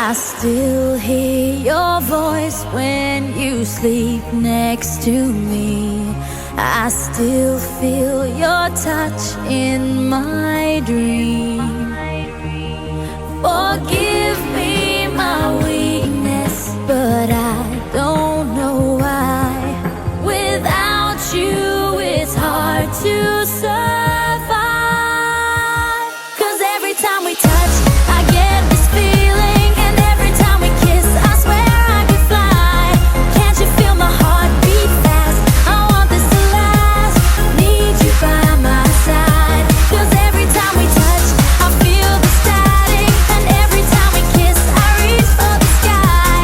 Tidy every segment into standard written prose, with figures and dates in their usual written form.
I still hear your voice when you sleep next to me. I still feel your touch in my dream. Forgive me my weakness, but I don't know why. Without you, it's hard to survive. 'Cause every time we touch, I get this feeling, and every time we kiss, I swear I could fly. Can't you feel my heart beat fast? I want this to last. Need you by my side. 'Cause every time we touch, I feel the static, and every time we kiss, I reach for the sky.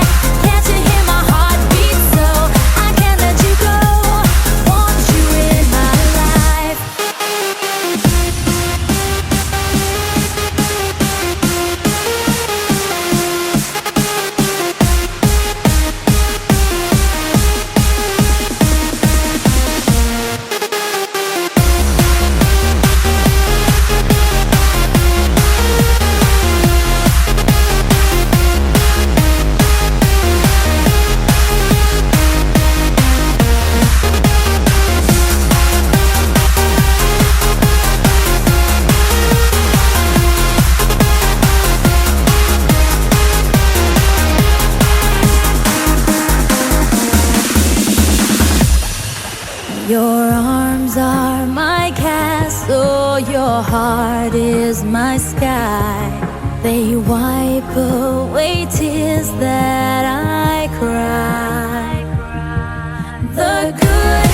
Can't you hear my heart beat? So I can't let you go. Want you in my life. Your arms are my castle, your heart is my sky. They wipe away tears that I cry. The good